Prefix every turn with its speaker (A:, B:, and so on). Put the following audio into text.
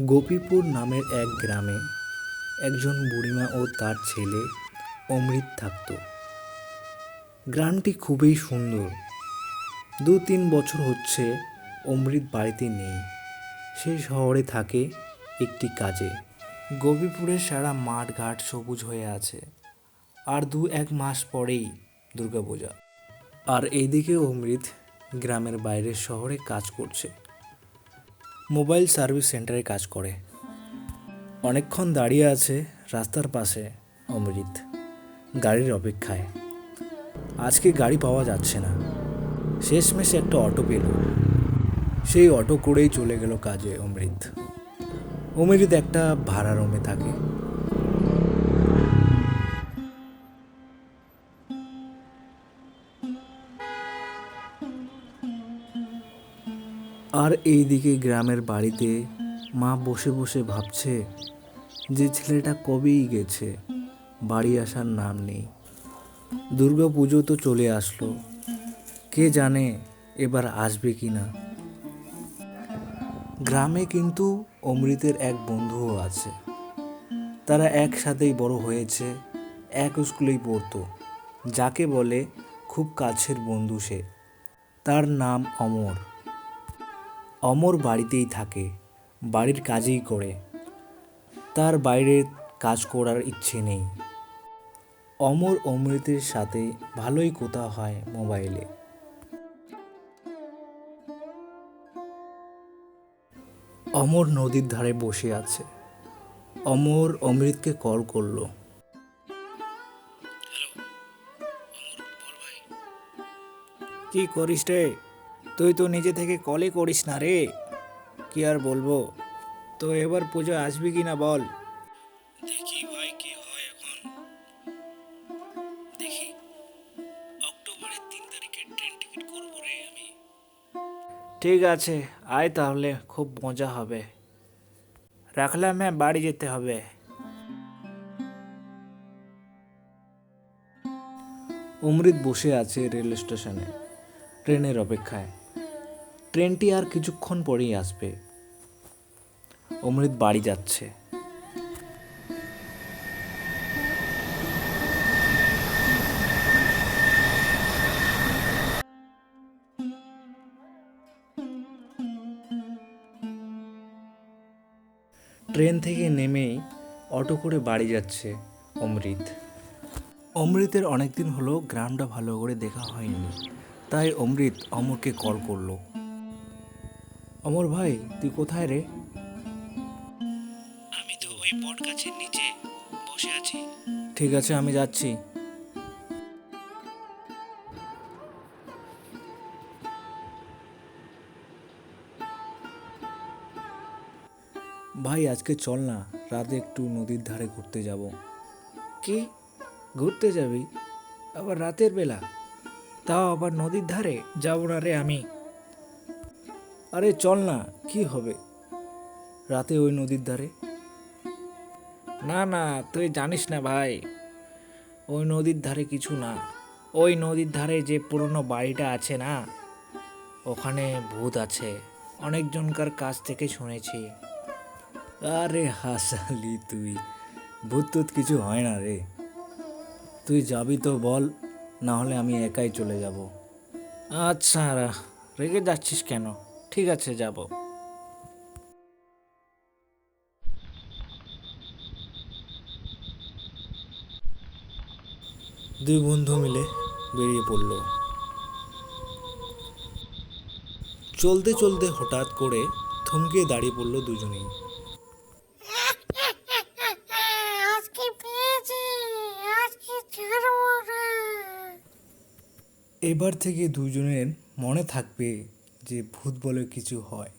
A: গোপীপুর নামের এক গ্রামে একজন বুড়িমা ও তার ছেলে অমৃত থাকত। গ্রামটি খুবই সুন্দর। 2-3 বছর হচ্ছে অমৃত বাড়িতে নেই। সে শহরে থাকে একটি কাজে। গোপীপুরের সারা মাঠ ঘাট সবুজ হয়ে আছে। আর 2-1 মাস পরেই দুর্গাপূজা। আর এইদিকে অমৃত গ্রামের বাইরের শহরে কাজ করছে। মোবাইল সার্ভিস সেন্টারে কাজ করে। অনেকক্ষণ দাঁড়িয়ে আছে রাস্তার পাশে অমৃত, গাড়ির অপেক্ষায়। আজকে গাড়ি পাওয়া যাচ্ছে না। শেষমেশ একটা অটো পেল। সেই অটো করেই চলে গেল কাজে অমৃত। অমৃত একটা ভাড়া রুমে থাকে। আর এইদিকে গ্রামের বাড়িতে মা বসে বসে ভাবছে যে ছেলেটা কবেই গেছে, বাড়ি আসার নাম নেই। দুর্গাপুজো তো চলে আসলো, কে জানে এবার আসবে কি না। গ্রামে কিন্তু অমৃতের এক বন্ধুও আছে। তারা একসাথেই বড় হয়েছে, এক স্কুলেই পড়তো। যাকে বলে খুব কাছের বন্ধু সে। তার নাম অমর। অমর বাড়িতেই থাকে, বাড়ির কাজই করে। তার বাইরে কাজ করার ইচ্ছে নেই। অমর অমৃতের সাথে ভালোই কথা হয় মোবাইলে। অমর নদীর ধারে বসে আছে। অমর অমৃতকে কল করলো। কি করিস রে? তুই তো নিজে থেকে কলই করিস না রে। কি আর বলবো, তো এবার পুজো আসবি কি না বল। দেখি ভাই কি হয় এখন। দেখি অক্টোবরের 3 তারিখে ট্রেন টিকিট করবো রে আমি। ঠিক আছে, আয় তাহলে, খুব মজা হবে। রাখলাম, হ্যাঁ, বাড়ি যেতে হবে। অমৃত বসে আছে রেল স্টেশনে ট্রেনের অপেক্ষায়। ট্রেনটি আর কিছুক্ষণ পরেই আসবে। অমৃত বাড়ি যাচ্ছে। ট্রেন থেকে নেমেই অটো করে বাড়ি যাচ্ছে অমৃত। অমৃতের অনেকদিন হলো গ্রামটা ভালো করে দেখা হয়নি, তাই অমৃত অমরকে কল করলো। অমর ভাই, তুই কোথায় রে? আমি তো ওই বট গাছের নিচে বসে আছি। ঠিক আছে, আমি যাচ্ছি। ভাই, আজকে চল না, রাতে একটু নদীর ধারে ঘুরতে যাব। কি, ঘুরতে যাবি আবার রাতের বেলা? তাও আবার নদীর ধারে? যাব না রে আমি। আরে চল না, কি হবে রাতে ওই নদীর ধারে? না না, তুই জানিস না ভাই, ওই নদীর ধারে কিছু না। ওই নদীর ধারে যে পুরনো বাড়িটা আছে না, ওখানে ভূত আছে, অনেকজনকার কাছ থেকে শুনেছি। আরে হাসালি তুই, ভূত টুত কিছু হয় না রে। তুই যাবি তো বল, না হলে আমি একাই চলে যাব। আচ্ছা, রেগে যাচ্ছিস কেন? ঠিক আছে, যাব। দুই বন্ধু মিলে বেরিয়ে পড়ল। চলতে চলতে হঠাৎ করে থমকে দাঁড়িয়ে পড়ল দুজনেই।
B: আজকে পেয়েছি, আজকে ছাড়বো না।
A: এবার থেকে দুজনের মনে থাকবে যে ভূত বলে কিছু হয়।